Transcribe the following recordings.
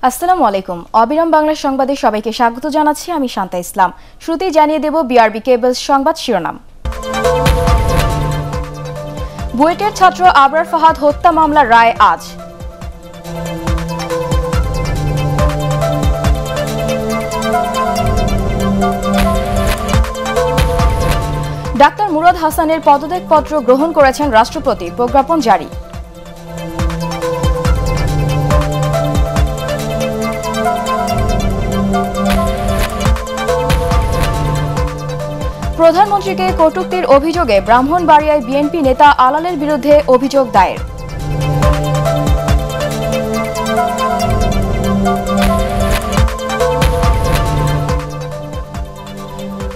আসসালামু আলাইকুম। অবিরাম বাংলা সংবাদে সবাইকে স্বাগত জানাচ্ছি আমি শান্তা ইসলাম। শুরুতেই জানিয়ে দেব বিআরবি কেবলস সংবাদ শিরোনাম। বুয়েটের ছাত্র আবরার ফাহাদ হত্যা মামলার রায় আজ। ডাক্তার মুরাদ হাসানের পদত্যাগপত্র গ্রহণ করেছেন রাষ্ট্রপতি, প্রজ্ঞাপন জারি। প্রধানমন্ত্রীকে কটূক্তির অভিযোগে ব্রাহ্মণবাড়িয়ায় বিএনপি নেতা আলালের বিরুদ্ধে অভিযোগ দায়ের।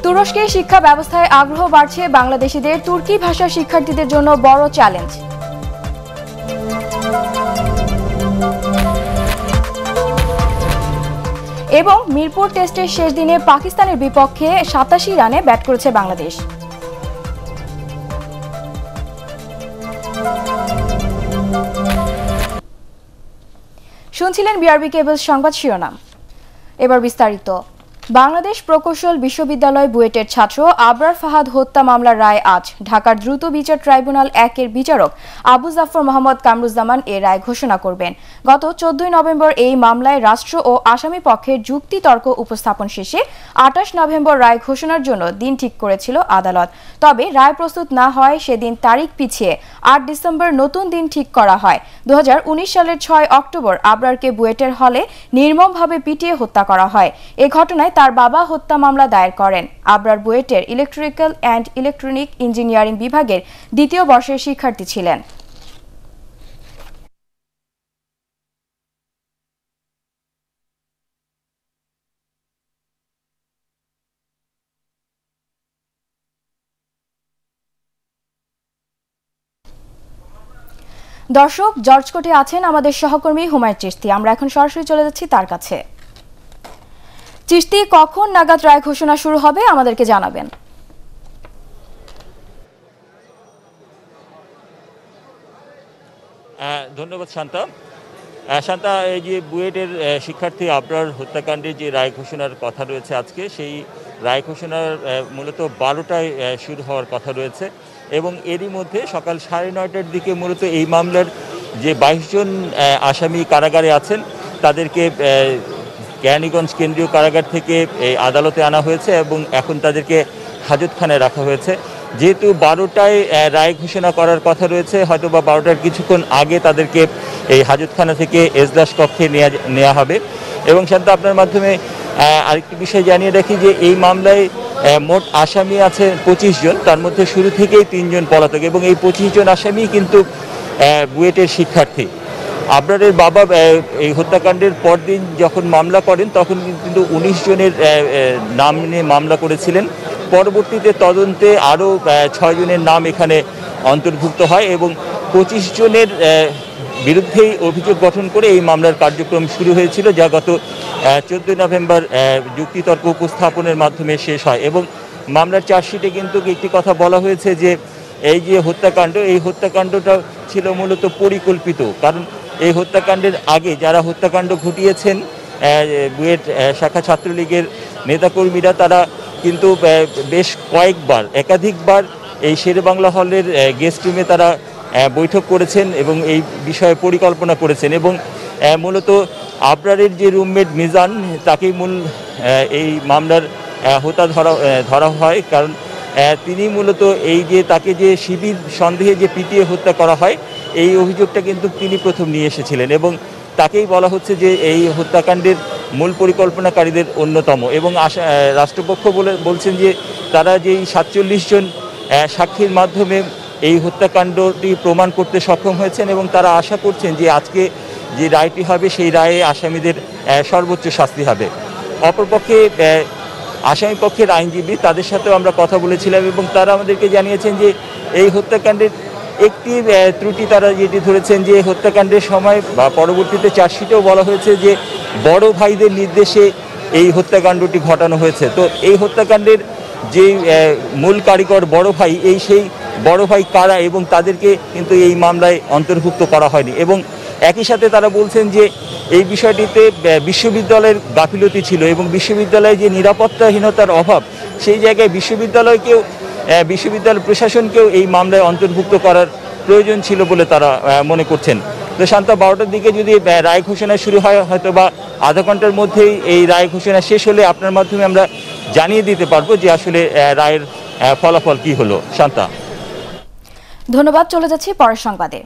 তুরস্কের শিক্ষা ব্যবস্থায় আগ্রহ বাড়ছে বাংলাদেশিদের, তুর্কি ভাষার শিক্ষার্থীদের জন্য বড় চ্যালেঞ্জ। এবং মিরপুর টেস্টের শেষ দিনে পাকিস্তানের বিপক্ষে ৮৭ রানে ব্যাট করেছে বাংলাদেশ। শুনছিলেন বিআরবি কেবলস সংবাদ শিরোনাম। এবার বিস্তারিত। বাংলাদেশ প্রকৌশল বিশ্ববিদ্যালয় বুয়েটের ছাত্র আবরার ফাহাদ হত্যা মামলার রায় আজ। ঢাকার দ্রুত বিচার ট্রাইব্যুনাল ১-এর বিচারক আবু জাফর মোহাম্মদ কামরুজ্জামান এ রায় ঘোষণা করবেন। গত ১৪ নভেম্বর এই মামলায় রাষ্ট্র ও আসামি পক্ষের যুক্তিতর্ক উপস্থাপন শেষে ২৮ নভেম্বর রায় ঘোষণার জন্য দিন ঠিক করেছিল আদালত। তবে রায় প্রস্তুত না হয় সেদিন তারিখ পিছিয়ে ৮ ডিসেম্বর নতুন দিন ঠিক করা হয়। ২০১৯ সালের ৬ অক্টোবর আবরারকে বুয়েটের হলে নির্মমভাবে পিটিয়ে হত্যা করা হয়। এ ঘটনায় তার বাবা হত্যা মামলা দায়ের করেন। আবরার বুয়েটের ইলেকট্রিক্যাল অ্যান্ড ইলেকট্রনিক ইঞ্জিনিয়ারিং বিভাগের দ্বিতীয় বর্ষের শিক্ষার্থী ছিলেন। দর্শক, জর্জ কোর্টে আছেন আমাদের সহকর্মী হুমায়ুন চিশতি। আমরা এখন সরাসরি চলে যাচ্ছি তার কাছে। চিশতি, কখন নাগাদ রায় ঘোষণা শুরু হবে আমাদেরকে জানাবেন। ধন্যবাদ শান্তা। এই যে বুয়েটের শিক্ষার্থী আবরার হত্যাকাণ্ডের যে রায় ঘোষণার কথা রয়েছে আজকে, সেই রায় ঘোষণার মূলত ১২টায় শুরু হওয়ার কথা রয়েছে এবং এরই মধ্যে সকাল ৯:৩০টার দিকে মূলত এই মামলার যে ২২ জন আসামি কারাগারে আছেন তাদেরকে কেরানীগঞ্জ কেন্দ্রীয় কারাগার থেকে এই আদালতে আনা হয়েছে এবং এখন তাদেরকে হাজতখানায় রাখা হয়েছে। যেহেতু ১২টায় রায় ঘোষণা করার কথা রয়েছে, হয়তো বা ১২টার কিছুক্ষণ আগে তাদেরকে এই হাজতখানা থেকে এজলাস কক্ষে নেওয়া হবে। এবং শান্ত, আপনার মাধ্যমে আরেকটি বিষয় জানিয়ে রাখি যে এই মামলায় মোট আসামি আছে ২৫ জন, তার মধ্যে শুরু থেকেই ৩ জন পলাতক এবং এই ২৫ জন আসামি কিন্তু বুয়েটের শিক্ষার্থী। আবরারের বাবা এই হত্যাকাণ্ডের পরদিন যখন মামলা করেন তখন কিন্তু ১৯ জনের নাম নিয়ে মামলা করেছিলেন। পরবর্তীতে তদন্তে আরও ৬ জনের নাম এখানে অন্তর্ভুক্ত হয় এবং ২৫ জনের বিরুদ্ধেই অভিযোগ গঠন করে এই মামলার কার্যক্রম শুরু হয়েছিল, যা গত ১৪ নভেম্বর যুক্তিতর্ক উপস্থাপনের মাধ্যমে শেষ হয়। এবং মামলার চার্জশিটে কিন্তু একটি কথা বলা হয়েছে যে এই যে হত্যাকাণ্ড, এই হত্যাকাণ্ডটা ছিল মূলত পরিকল্পিত। কারণ এই হত্যাকাণ্ডের আগে যারা হত্যাকাণ্ড ঘটিয়েছেন বুয়েট শাখা ছাত্রলীগের নেতাকর্মীরা, তারা কিন্তু বেশ কয়েকবার একাধিকবার এই শেরেবাংলা হলের গেস্ট রুমে তারা বৈঠক করেছেন এবং এই বিষয়ে পরিকল্পনা করেছেন এবং মূলত আবরারের যে রুমমেট মিজান, তাকেই মূল এই মামলার হোতা ধরা হয়। কারণ তিনি মূলত এই যে তাকে যে শিবির সন্দেহে যে পিটিয়ে হত্যা করা হয়, এই অভিযোগটা কিন্তু তিনি প্রথম নিয়ে এসেছিলেন এবং তাকেই বলা হচ্ছে যে এই হত্যাকাণ্ডের মূল পরিকল্পনাকারীদের অন্যতম। এবং রাষ্ট্রপক্ষ বলছেন যে তারা যেই ৪৭ জন সাক্ষীর মাধ্যমে এই হত্যাকাণ্ডটি প্রমাণ করতে সক্ষম হয়েছেন এবং তারা আশা করছেন যে আজকে যে রায়টি হবে সেই রায়ে আসামিদের সর্বোচ্চ শাস্তি হবে। অপরপক্ষে আসামি পক্ষের আইনজীবী, তাদের সাথেও আমরা কথা বলেছিলাম এবং তারা আমাদেরকে জানিয়েছেন যে এই হত্যাকাণ্ডের একটি ত্রুটি তারা যেটি ধরেছেন যে হত্যাকাণ্ডের সময় বা পরবর্তীতে চার্জশিটেও বলা হয়েছে যে বড় ভাইদের নির্দেশে এই হত্যাকাণ্ডটি ঘটানো হয়েছে। তো এই হত্যাকাণ্ডের যে মূল কারিগর বড় ভাই, সেই বড় ভাই কারা এবং তাদেরকে কিন্তু এই মামলায় অন্তর্ভুক্ত করা হয়নি। এবং একই সাথে তারা বলছেন যে এই বিষয়টিতে বিশ্ববিদ্যালয়ের গাফিলতি ছিল এবং বিশ্ববিদ্যালয়ে যে নিরাপত্তাহীনতার অভাব, সেই জায়গায় বিশ্ববিদ্যালয় প্রশাসনকেও এই মামলায় অন্তর্ভুক্ত করার প্রয়োজন ছিল বলে তারা মনে করছেন। তো সন্ধ্যা 12টার দিকে যদি রায় ঘোষণা শুরু হয়, হয়তো বা আধা ঘন্টার মধ্যেই এই রায় ঘোষণা শেষ হলে আপনার মাধ্যমে আমরা জানিয়ে দিতে পারবো যে আসলে রায়ের ফলাফল কি হলো। শান্তা, ধন্যবাদ। চলে যাচ্ছি পরের সংবাদে।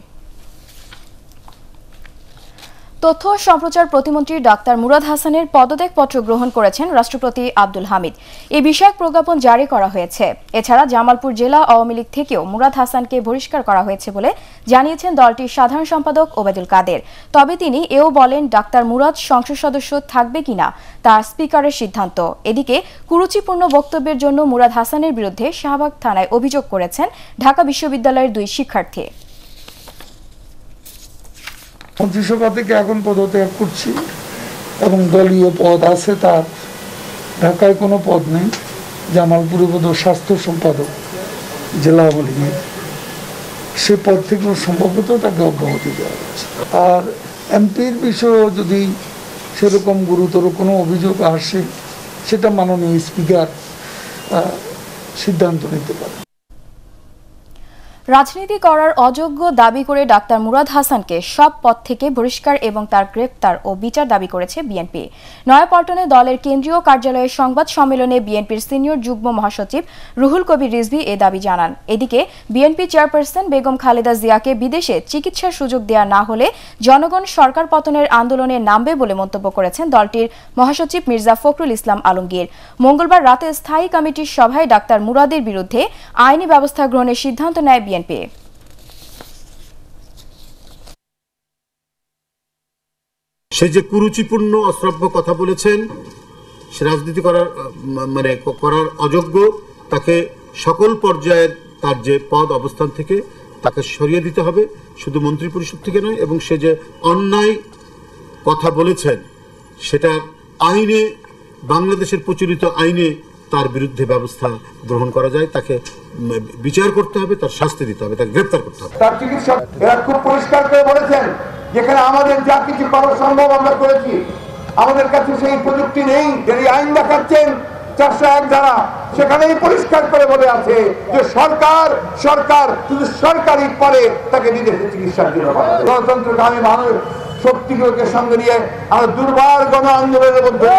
তথ্য ও সম্প্রচার প্রতিমন্ত্রী ডাক্তার মুরাদ হাসানের পদত্যাগপত্র গ্রহণ করেছেন রাষ্ট্রপতি আব্দুল হামিদ। এই বিষয়ক প্রজ্ঞাপন জারি করা হয়েছে। এছাড়া জামালপুর জেলা আওয়ামী লীগ থেকেও মুরাদ হাসানকে বহিষ্কার করা হয়েছে বলে জানিয়েছেন দলটির সাধারণ সম্পাদক ওবায়দুল কাদের। তবে তিনি এও বলেন, ডাক্তার মুরাদ সংসদ সদস্য থাকবে কিনা তা স্পিকারের সিদ্ধান্ত। এদিকে কুরুচিপূর্ণ বক্তব্যের জন্য মুরাদ হাসানের বিরুদ্ধে শাহবাগ থানায় অভিযোগ করেছেন ঢাকা বিশ্ববিদ্যালয়ের 2 শিক্ষার্থী। মন্ত্রিসভা থেকে এখন পদত্যাগ করছি এবং দলীয় পদ আছে, তার ঢাকায় কোনো পদ নেই। জামালপুরে পদ স্বাস্থ্য সম্পাদক জেলা আওয়ামী লীগের, সে পদ থেকেও সম্ভবত তাকে অব্যাহতি দেওয়া হচ্ছে। আর এমপির বিষয়েও যদি সেরকম গুরুতর কোনো অভিযোগ আসে, সেটা মাননীয় স্পিকার সিদ্ধান্ত নিতে পারে। রাজনীতি করার অযোগ্য দাবি করে ডাক্তার মুরাদ হাসানকে সব পদ থেকে বহিষ্কার এবং তার গ্রেপ্তার ও বিচার দাবি করেছে বিএনপি। নয়াপল্টনে দলের কেন্দ্রীয় কার্যালয়ে সংবাদ সম্মেলনে বিএনপির সিনিয়র যুগ্ম মহাসচিব রুহুল কবির রিজভী এ দাবি জানান। এদিকে বিএনপি চেয়ারপারসন বেগম খালেদা জিয়াকে বিদেশে চিকিৎসার সুযোগ দেওয়া না হলে জনগণ সরকার পতনের আন্দোলনে নামবে বলে মন্তব্য করেছেন দলটির মহাসচিব মির্জা ফখরুল ইসলাম আলমগীর। মঙ্গলবার রাতে স্থায়ী কমিটির সভায় ডাক্তার মুরাদের বিরুদ্ধে আইনি ব্যবস্থা গ্রহণের সিদ্ধান্ত নেয় বিএনপি। সে যে কুরুচিপূর্ণ অশ্রাব্য কথা বলেছেন, সে রাজনীতি করার অযোগ্য, তাকে সকল পর্যায়ের তার যে পদ অবস্থান থেকে তাকে সরিয়ে দিতে হবে, শুধু মন্ত্রী পরিষদ থেকে নয়। এবং সে যে অন্যায় কথা বলেছেন, সেটা আইনে, বাংলাদেশের প্রচলিত আইনে তার বিরুদ্ধে ব্যবস্থা গ্রহণ করা যায়, তাকে বিচার করতে হবে, তার শাস্তি দিতে হবে, তাকে গ্রেফতার করতে হবে। তার চিকিৎসক এরা খুব পরিষ্কার করে বলেছেন, যেখানে আমাদের যা কিছু করা সম্ভব আমরা করেছি, আমাদের কাছে সেই প্রযুক্তি নেই। যিনি আইন দেখাচ্ছেন 401 ধারা, সেখানেই পরিষ্কার করে বলে আছে যে সরকার শুধু সরকারি পরে তাকে বিদেশে চিকিৎসার জন্য গণতন্ত্রকামী মানুষ শক্তিগুলোকে সঙ্গে নিয়ে আমরা দুর্বার গণ আন্দোলনের মধ্যে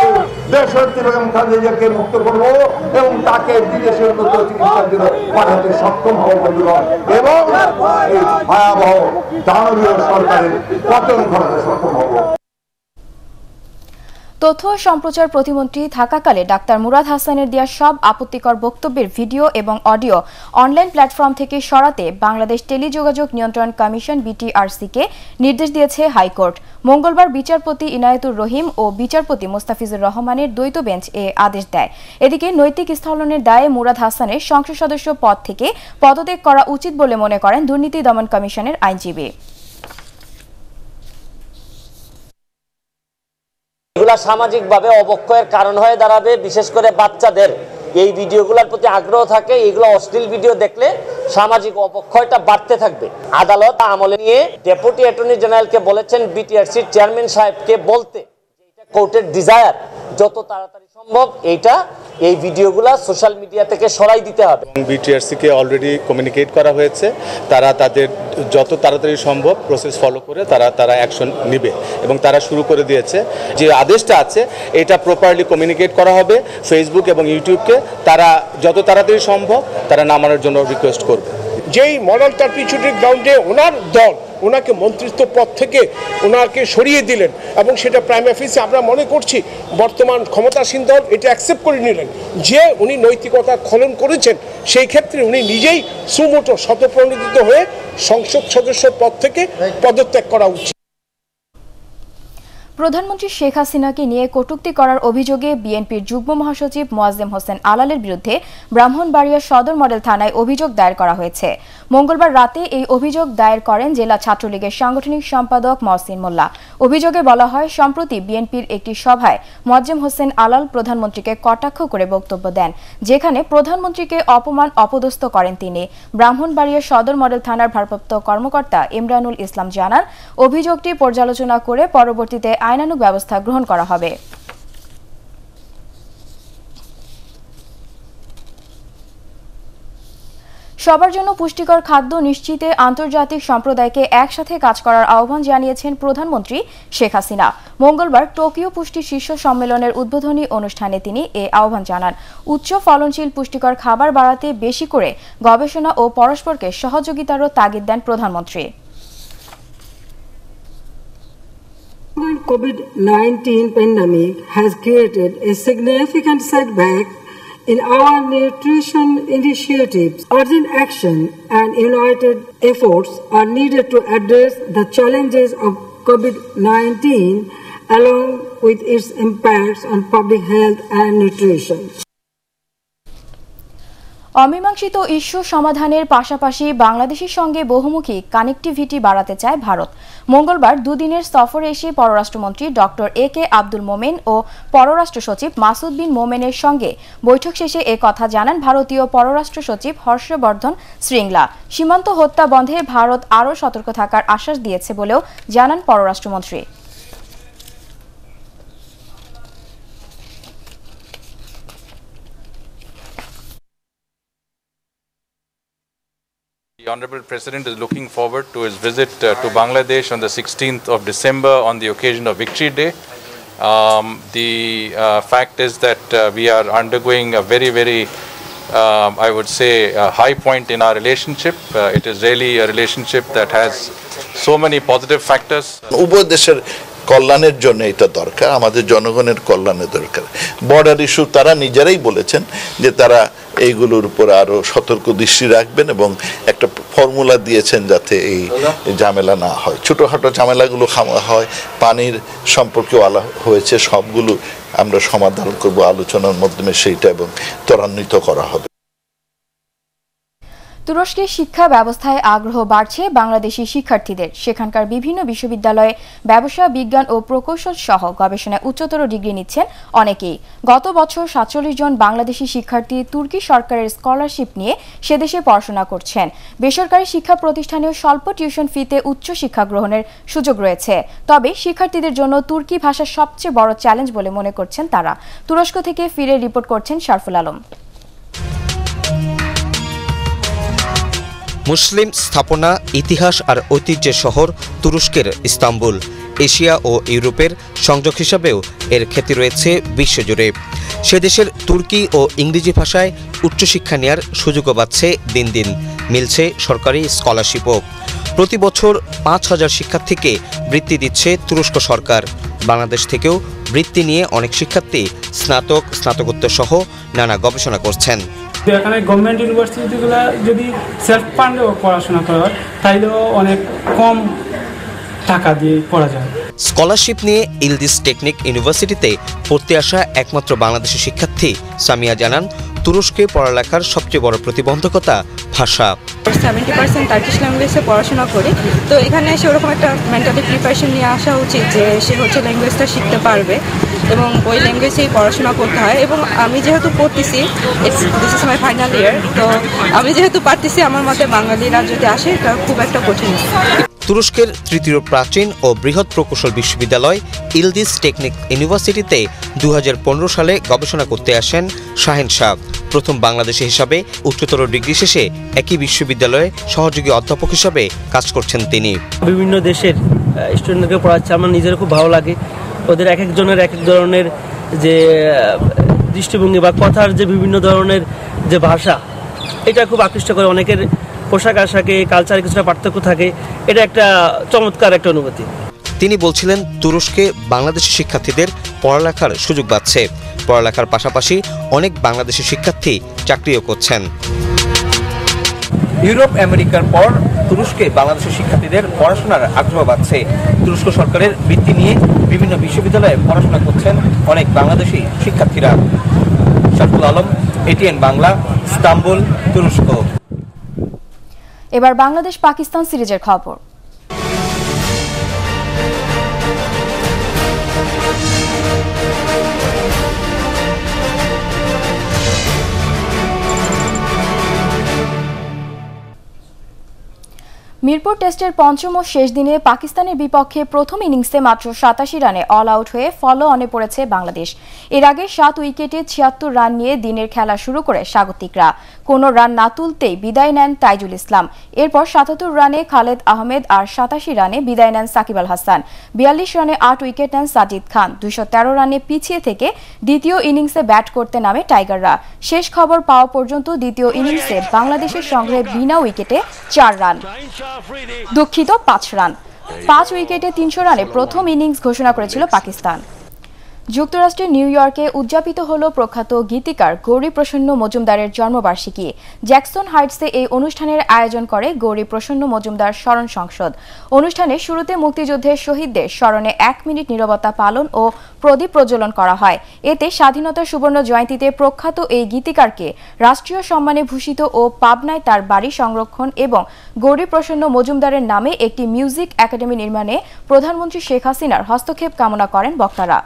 দেশনেত্রী বেগম খালেদা জিয়াকে মুক্ত করব এবং তাকে বিদেশে উন্নত চিকিৎসার জন্য পাঠাতে সক্ষম হব এবং এই ভয়াবহ দানবীয় সরকারের পতন ঘটাতে সক্ষম হব। তথ্য ও সম্প্রচার প্রতিমন্ত্রী থাকাকালে ডাক্তার মুরাদ হাসানের দেওয়া সব আপত্তিকর বক্তব্যের ভিডিও এবং অডিও অনলাইন প্ল্যাটফর্ম থেকে সরাতে বাংলাদেশ টেলিযোগাযোগ নিয়ন্ত্রণ কমিশন বিটিআরসিকে নির্দেশ দিয়েছে হাইকোর্ট। মঙ্গলবার বিচারপতি ইনায়েতুর রহিম ও বিচারপতি মোস্তাফিজুর রহমানের দ্বৈত বেঞ্চ এ আদেশ দেয়। এদিকে নৈতিক স্থলনের দায়ে মুরাদ হাসানের সংসদ সদস্য পদ থেকে পদত্যাগ করা উচিত বলে মনে করেন দুর্নীতি দমন কমিশনের আইনজীবী। এগুলা সামাজিকভাবে অবক্ষয়ের কারণ হয়ে দাঁড়াবে। বিশেষ করে বাচ্চাদের এই ভিডিওগুলোর প্রতি আগ্রহ থাকে, এগুলো অশ্লীল ভিডিও দেখলে সামাজিক অবক্ষয়টা বাড়তে থাকবে। আদালত আমলে নিয়ে ডেপুটি অ্যাটর্নি জেনারেলকে বলেছেন বিটিআরসির চেয়ারম্যান সাহেবকে বলতে, এটা কোর্টের ডিজায়ার যত তাড়াতাড়ি সম্ভব এই ভিডিওগুলো সোশ্যাল মিডিয়া থেকে সরাই দিতে হবে। বিটিআরসিকে অলরেডি কমিউনিকেট করা হয়েছে, তারা তাদের যত তাড়াতাড়ি সম্ভব প্রসেস ফলো করে তারা অ্যাকশন নেবে এবং তারা শুরু করে দিয়েছে। যে আদেশটা আছে এটা প্রপারলি কমিউনিকেট করা হবে ফেসবুক এবং ইউটিউবকে, তারা যত তাড়াতাড়ি সম্ভব তারা নামানোর জন্য রিকোয়েস্ট করবে। যেই মডেল ট্রাপিস্টিক গ্রাউন্ডে ওনার দল ওনাকে মন্ত্রিত্ব পদ থেকে ওনাকে সরিয়ে দিলেন এবং সেটা প্রাইম অফিসে আমরা মনে করছি বর্তমান ক্ষমতাসীন দল এটা অ্যাকসেপ্ট করে নিলেন যে উনি নৈতিকতা খনন করেছেন। সেই ক্ষেত্রে উনি নিজেই সুমোটো শতপ্রণোদিত হয়ে সংসদ সদস্য পদ থেকে পদত্যাগ করা উচিত। প্রধানমন্ত্রী শেখ হাসিনাকে নিয়ে কটূক্তি করার অভিযোগে বিএনপির যুগ্ম মহাসচিব মোয়াজ্জেম হোসেন আলালের বিরুদ্ধে ব্রাহ্মণবাড়িয়া সদর মডেল থানায় অভিযোগ দায়ের করা হয়েছে। মঙ্গলবার রাতে এই অভিযোগ দায়ের করেন জেলা ছাত্রলীগের সাংগঠনিক সম্পাদক মহসিন মোল্লা। অভিযোগে বলা হয়, সম্প্রতি বিএনপির একটি সভায় মোয়াজ্জেম হোসেন আলাল প্রধানমন্ত্রীকে কটাক্ষ করে বক্তব্য দেন, যেখানে প্রধানমন্ত্রীকে অপমান অপদস্থ করেন তিনি। ব্রাহ্মণবাড়িয়া সদর মডেল থানার ভারপ্রাপ্ত কর্মকর্তা ইমরানুল ইসলাম জানান, অভিযোগটি পর্যালোচনা করে পরবর্তীতে আইনানুগ ব্যবস্থা গ্রহণ করা হবে। সবার জন্য পুষ্টিকর খাদ্য নিশ্চিতে আন্তর্জাতিক সম্প্রদায়কে একসাথে কাজ করার আহ্বান জানিয়েছেন প্রধানমন্ত্রী শেখ হাসিনা। মঙ্গলবার টোকিও পুষ্টি শীর্ষ সম্মেলনের উদ্বোধনী অনুষ্ঠানে তিনি এ আহ্বান জানান। উচ্চ ফলনশীল পুষ্টিকর খাবার বাড়াতে বেশি করে গবেষণা ও পরস্পরকে সহযোগিতারও তাগিদ দেন প্রধানমন্ত্রী। COVID-19 pandemic has created a significant setback in our nutrition initiatives. Urgent action and united efforts are needed to address the challenges of COVID-19 along with its impacts on public health and nutrition. অমীমাংসিত issue সমাধানের পাশাপাশি বাংলাদেশের সঙ্গে বহুমুখী connectivity বাড়াতে চায় ভারত। মঙ্গলবার দুদিনের সফরে এসে পররাষ্ট্রমন্ত্রী ডক্টর এ কে আব্দুল মোমেন ও পররাষ্ট্র সচিব মাসুদ বিন মোমেনের সঙ্গে বৈঠক শেষে এ কথা জানান ভারতীয় পররাষ্ট্র সচিব হর্ষবর্ধন শ্রীংলা। সীমান্ত হত্যা বন্ধে ভারত আরও সতর্ক থাকার আশ্বাস দিয়েছে বলেও জানান পররাষ্ট্রমন্ত্রী। The Honourable President is looking forward to his visit to Bangladesh on the 16th of December on the occasion of Victory Day. The fact is that we are undergoing a very I would say a high point in our relationship. It is really a relationship that has so many positive factors. উভয় দেশের কল্যাণের জন্য এটা দরকার, আমাদের জনগণের কল্যাণের দরকার। বর্ডার ইস্যু তারা নিজেরাই বলেছেন যে তারা এইগুলোর উপর আরো সতর্ক দৃষ্টি রাখবেন এবং একটা ফর্মুলা দিয়েছেন যাতে এই ঝামেলা না হয়। ছোটখাটো ঝামেলাগুলো হয়, পানির সম্পর্কেও হয়েছে, সবগুলো আমরা সমাধান করব আলোচনার মাধ্যমে সেইটা এবং ত্বরান্বিত করা হবে। তুরস্কের শিক্ষা ব্যবস্থায় আগ্রহ বাড়ছে বাংলাদেশি শিক্ষার্থীদের। সেখানকার বিভিন্ন বিশ্ববিদ্যালয়ে ব্যবসা, বিজ্ঞান ও প্রকৌশল সহ গবেষণায় উচ্চতর ডিগ্রি নিচ্ছেন অনেকেই। গত বছর 47 জন বাংলাদেশি শিক্ষার্থী তুর্কি সরকারের স্কলারশিপ নিয়ে সেদেশে পড়াশোনা করছেন। বেসরকারি শিক্ষা প্রতিষ্ঠানেও স্বল্প টিউশন ফিতে উচ্চ শিক্ষা গ্রহণের সুযোগ রয়েছে। তবে শিক্ষার্থীদের জন্য তুর্কি ভাষা সবচেয়ে বড় চ্যালেঞ্জ বলে মনে করছেন তারা। তুরস্ক থেকে ফিরে রিপোর্ট করছেন শারফুল আলম। মুসলিম স্থাপনা, ইতিহাস আর ঐতিহ্যের শহর তুরস্কের ইস্তাম্বুল। এশিয়া ও ইউরোপের সংযোগ হিসাবেও এর খ্যাতি রয়েছে বিশ্বজুড়ে। সে দেশের তুর্কি ও ইংরেজি ভাষায় উচ্চশিক্ষা নেওয়ার সুযোগও পাচ্ছে দিন দিন। মিলছে সরকারি স্কলারশিপও। প্রতি বছর 5000 শিক্ষার্থীকে বৃত্তি দিচ্ছে তুরস্ক সরকার। বাংলাদেশ থেকেও বৃত্তি নিয়ে অনেক শিক্ষার্থী স্নাতক, স্নাতকোত্তর সহ নানা গবেষণা করছেন। এখানে গভর্নমেন্ট ইউনিভার্সিটিগুলো যদি সেলফ ফান্ডেও পড়াশোনা করা হয় তাইলেও অনেক কম টাকা দিয়ে পড়া যায়। স্কলারশিপ নিয়ে ইলদিস টেকনিক ইউনিভার্সিটিতে পড়তে আসা একমাত্র বাংলাদেশি শিক্ষার্থী সামিয়া জানান, তুরস্কে পড়ালেখার সবচেয়ে বড় প্রতিবন্ধকতা ভাষা। 70% টার্কিশ ল্যাঙ্গুয়েজে পড়াশোনা করি, তো এখানে এসে ওরকম একটা মেন্টালি প্রিপারেশন নিয়ে আসা উচিত যে সে ল্যাঙ্গুয়েজটা শিখতে পারবে এবং ওই ল্যাঙ্গুয়েজেই পড়াশোনা করতে হয়। এবং আমি যেহেতু পড়তেছি, this is my final year, তো আমি যেহেতু পারতেছি, আমার মতে বাঙালিরা যদি আসে এটা খুব একটা কঠিন। তুরস্কের তৃতীয় প্রাচীন ও বৃহৎ প্রকৌশল বিশ্ববিদ্যালয় ইলদিস টেকনিক ইউনিভার্সিটিতে 2015 সালে গবেষণা করতে আসেন শাহিন শাহ। প্রথম বাংলাদেশি হিসাবে উচ্চতর ডিগ্রি শেষে একই বিশ্ববিদ্যালয়ে সহযোগী অধ্যাপক হিসাবে কাজ করছেন তিনি। বিভিন্ন দেশের স্টুডেন্টদেরকে পড়াচ্ছে, আমার নিজের খুব ভালো লাগে। ওদের এক একজনের এক এক ধরনের যে দৃষ্টিভঙ্গি বা কথার যে বিভিন্ন ধরনের যে ভাষা, এটা খুব আকৃষ্ট করে। অনেকের পোশাক আশাকে, কালচারে কিছুটা পার্থক্য থাকে। এটা একটা চমৎকার একটা অনুভূতি। তিনি বলছিলেন, তুরস্কে বাংলাদেশি শিক্ষার্থীদের পড়ালেখার সুযোগ পাচ্ছে। পড়ালেখার পাশাপাশি অনেক বাংলাদেশি শিক্ষার্থী চাকরিও করছেন। ইউরোপ আমেরিকার পর তুরস্কে বাংলাদেশের শিক্ষার্থীদের পড়াশোনার আগ্রহ বাড়ছে। তুরস্ক সরকারের বৃত্তি নিয়ে বিভিন্ন বিশ্ববিদ্যালয়ে পড়াশোনা করছেন অনেক বাংলাদেশি শিক্ষার্থীরা। শারফুল আলম, এটিএন বাংলা, ইস্তাম্বুল, তুরস্ক। এবার বাংলাদেশ পাকিস্তান সিরিজের খবর। মিরপুর টেস্টের পঞ্চম ও শেষ দিনে পাকিস্তানের বিপক্ষে প্রথম ইনিংসে মাত্র 87 রানে অল আউট হয়ে ফলো অনে পড়েছে বাংলাদেশ। এর আগে 7 উইকেটে 76 রান নিয়ে দিনের খেলা শুরু করে স্বাগতিকরা। কোনো রান না তুলতেই বিদায় নেন তাইজুল ইসলাম। এরপর 77 রানে খালেদ আহমেদ আর 87 রানে বিদায় নেন সাকিব আল হাসান। 42 রানে 8 উইকেট নেন সাজিদ খান। 213 রানে পিছিয়ে থেকে দ্বিতীয় ইনিংসে ব্যাট করতে নামে টাইগাররা। শেষ খবর পাওয়া পর্যন্ত দ্বিতীয় ইনিংসে বাংলাদেশের সংগ্রহে বিনা উইকেটে 4 রান, দুঃখিত 5 রান। 5 উইকেটে 300 রানে প্রথম ইনিংস ঘোষণা করেছিল পাকিস্তান। যুক্তরাষ্ট্রের নিউ ইয়র্কে উদযাপিত হল প্রখ্যাত গীতিকার গৌরী প্রসন্ন মজুমদারের জন্মবার্ষিকী। জ্যাকসন হাইটসে এই অনুষ্ঠানের আয়োজন করে গৌরী প্রসন্ন মজুমদার স্মরণ সংসদ। অনুষ্ঠানের শুরুতে মুক্তিযুদ্ধের শহীদদের স্মরণে 1 মিনিট নীরবতা পালন ও প্রদীপ প্রজ্বলন করা হয়। এতে স্বাধীনতার সুবর্ণ জয়ন্তীতে প্রখ্যাত এই গীতিকারকে রাষ্ট্রীয় সম্মানে ভূষিত ও পাবনায় তার বাড়ি সংরক্ষণ এবং গৌরী প্রসন্ন মজুমদারের নামে একটি মিউজিক একাডেমি নির্মাণে প্রধানমন্ত্রী শেখ হাসিনার হস্তক্ষেপ কামনা করেন বক্তারা।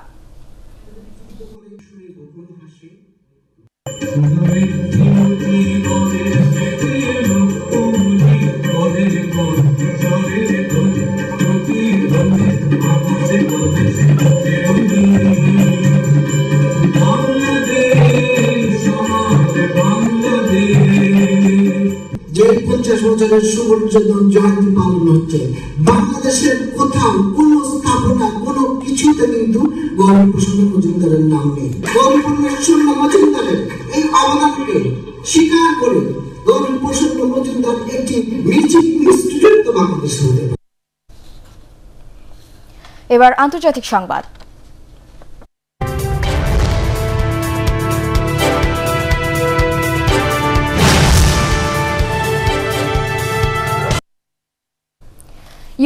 যে 50 বছরের সুবর্ণ জয়ন্তী পালন হচ্ছে, বাংলাদেশের কোথাও কোনো স্থাপনা কোনো কিছুতে কিন্তু গৌরী প্রসন্ন মজুমদারের নাম নেই। গৌরী প্রসন্ন মজুমদারের এই অবদানকে স্বীকার করে গৌরী প্রসন্ন মজুমদার একটি মিউজিক ইনস্টিটিউট বাংলাদেশে হতে পারে। এবার আন্তর্জাতিক সংবাদ।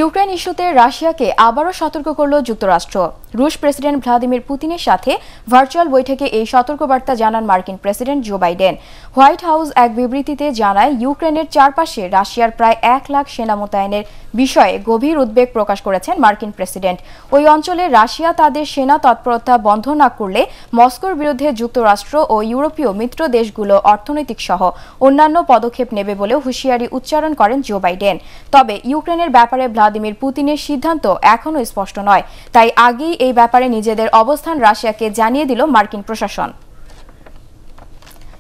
ইউক্রেন ইস্যুতে রাশিয়াকে আবারও সতর্ক করল যুক্তরাষ্ট্র। রুশ প্রেসিডেন্ট ভ্লাদিমির পুতিনের সাথে ভার্চুয়াল বৈঠকে এই সতর্কবার্তা জানান মার্কিন president Joe Biden. White House এক বিবৃতিতে জানায়, ইউক্রেনের চারপাশে রাশিয়ার প্রায় 1 লাখ সেনা মোতায়েনের বিষয়ে গভীর উদ্বেগ প্রকাশ করেছেন মার্কিন প্রেসিডেন্ট। ওই অঞ্চলে রাশিয়া তাদের সেনা তৎপরতা বন্ধ না করলে মস্কোর বিরুদ্ধে যুক্তরাষ্ট্র ও ইউরোপীয় মিত্র দেশগুলো অর্থনৈতিক সহ অন্যান্য পদক্ষেপ নেবে বলেও হুঁশিয়ারি উচ্চারণ করেন জো বাইডেন। তবে ইউক্রেনের ব্যাপারে ভ্লাদিমির পুতিনের সিদ্ধান্ত এখনও স্পষ্ট নয়, তাই আগেই এই ব্যাপারে নিজেদের অবস্থান রাশিয়াকে জানিয়ে দিল মার্কিন প্রশাসন।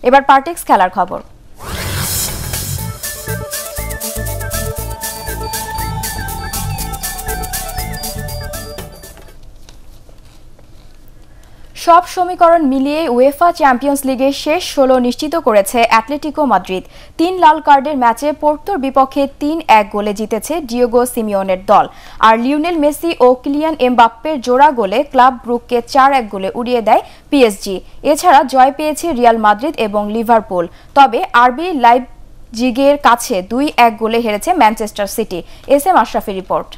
এবার পার্টেক্স খেলার খবর। সব সমীকরণ মিলিয়ে উয়েফা চ্যাম্পিয়ন্স লিগের শেষ 16 নিশ্চিত করেছে অ্যাটলেটিকো মাদ্রিদ। 3 লাল কার্ডের ম্যাচে পোর্তোর বিপক্ষে 3-1 গোলে জিতেছে ডিয়েগো সিমিওনের দল। আর লিওনেল মেসি ও কিলিয়ান এমবাপ্পের জোড়া গোলে ক্লাব ব্রুককে 4-1 গোলে উড়িয়ে দেয় পিএসজি। এছাড়া জয় পেয়েছে রিয়াল মাদ্রিদ এবং লিভারপুল। তবে আরবি লাইপজিগের কাছে 2-1 গোলে হেরেছে ম্যানচেস্টার সিটি। এসএম আশরাফের রিপোর্ট।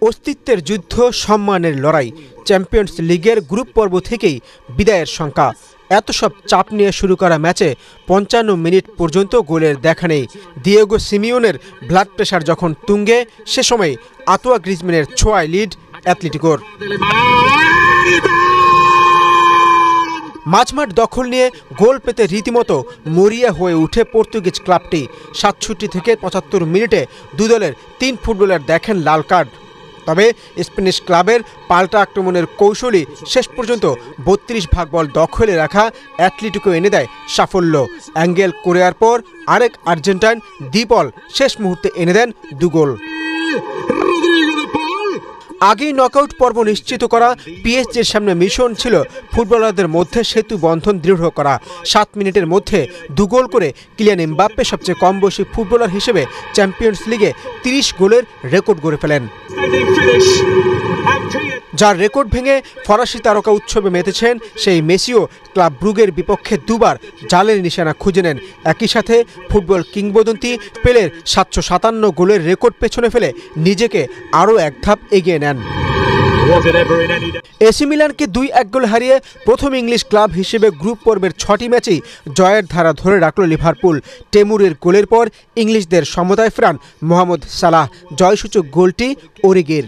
অস্তিত্বের যুদ্ধ, সম্মানের লড়াই, চ্যাম্পিয়ন্স লিগের গ্রুপ পর্ব থেকেই বিদায়ের শঙ্কা। এত সব চাপ নিয়ে শুরু করা ম্যাচে 55 মিনিট পর্যন্ত গোলের দেখা নেই। ডিয়েগো সিমিওনের ব্লাড প্রেশার যখন তুঙ্গে, সে সময় আতোয়া গ্রিজম্যানের ছোঁয়ায় লিড অ্যাটলেটিকোর। মাঝমাঠ দখল নিয়ে গোল পেতে রীতিমতো মরিয়া হয়ে উঠে পর্তুগিজ ক্লাবটি। 67 থেকে 75 মিনিটে দু দলের 3 ফুটবলার দেখেন লাল কার্ড। তবে স্প্যানিশ ক্লাবের পাল্টা আক্রমণের কৌশলী শেষ পর্যন্ত 32 ভাগ বল দখলে রাখা অ্যাটলেটিকো এনে দেয় সাফল্য। অ্যাঙ্গেল কোরিয়ার পর আরেক আর্জেন্টাইন দি পল শেষ মুহূর্তে এনে দেন 2 গোল। আগেই নকআউট পর্ব নিশ্চিত করা পিএসজির সামনে মিশন ছিল ফুটবলারদের মধ্যে সেতু বন্ধন দৃঢ় করা। 7 মিনিটের মধ্যে 2 গোল করে কিলিয়ান এমবাপ্পে সবচেয়ে কম বয়সী ফুটবলার হিসেবে চ্যাম্পিয়ন্স লিগে 30 গোলের রেকর্ড গড়ে ফেলেন। যার রেকর্ড ভেঙে ফরাসি তারকা উৎসবে মেতেছেন সেই মেসিও ক্লাব ব্রুগের বিপক্ষে 2 বার জালের নিশানা খুঁজে নেন। একই সাথে ফুটবল কিংবদন্তি পেলের 757 গোলের রেকর্ড পেছনে ফেলে নিজেকে আরও এক ধাপ এগিয়ে নেন। এসি মিলানকে 2-1 গোল হারিয়ে প্রথম ইংলিশ ক্লাব হিসেবে গ্রুপ পর্বের 6টি ম্যাচেই জয়ের ধারা ধরে রাখল লিভারপুল। টেমুরের গোলের পর ইংলিশদের সমতায় ফেরান মোহাম্মদ সালাহ। জয়সূচক গোলটি ওরিগির।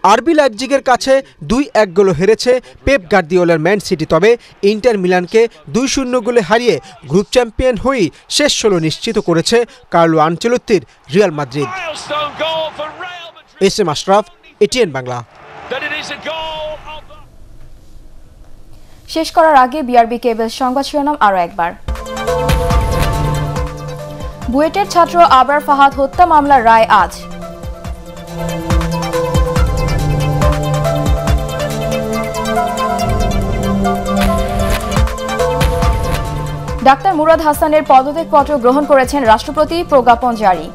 আরবি লাইপজিগের কাছে 2-1 গোলে হেরেছে পেপ গার্দিওলার ম্যান সিটি। তবে ইন্টার মিলানকে 2-0 গোলে হারিয়ে গ্রুপ চ্যাম্পিয়ন হয়ে শেষ 16 নিশ্চিত করেছে কার্লো আনচেলত্তির রিয়াল মাদ্রিদ। এস এম আশরাফ, এটিএন বাংলা। শেষ করার আগে বিআরবি কেবল সংবাদ শিরোনাম আরও একবার। বুয়েটের ছাত্র আবরার ফাহাদ হত্যা মামলার রায় আজ। ডাক্তার মুরাদ হাসানের পদত্যাগপত্র গ্রহণ করেছেন রাষ্ট্রপতি, প্রজ্ঞাপন জারি।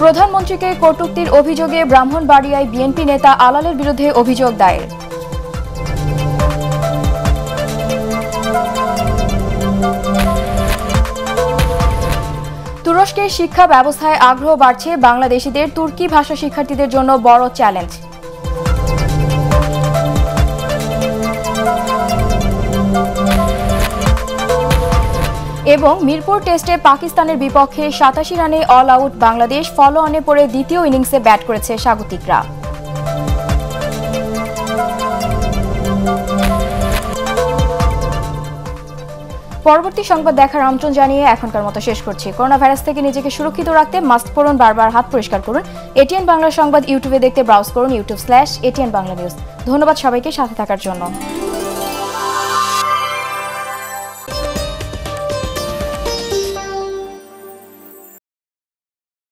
প্রধানমন্ত্রীকে কটূক্তির অভিযোগে ব্রাহ্মণবাড়িয়ায় বিএনপি নেতা আলালের বিরুদ্ধে অভিযোগ দায়ের। তুরস্কের শিক্ষা ব্যবস্থায় আগ্রহ বাড়ছে বাংলাদেশিদের, তুর্কি ভাষা শিক্ষার্থীদের জন্য বড় চ্যালেঞ্জ। এবং মিরপুর টেস্টে পাকিস্তানের বিপক্ষে 87 রানে অল আউট বাংলাদেশ, ফলো অনে পড়ে দ্বিতীয় ইনিংসে ব্যাট করেছে স্বাগতিকরা। পরবর্তী সংবাদ দেখার আমন্ত্রণ জানিয়ে এখনকার মতো শেষ করছি। করোনা ভাইরাস থেকে নিজেকে সুরক্ষিত রাখতে মাস্ক পরুন, বারবার হাত পরিষ্কার করুন। এটিএন বাংলা সংবাদ ইউটিউবে দেখতে ব্রাউজ করুন youtube/ATN Bangla News। ধন্যবাদ সবাইকে সাথে থাকার জন্য।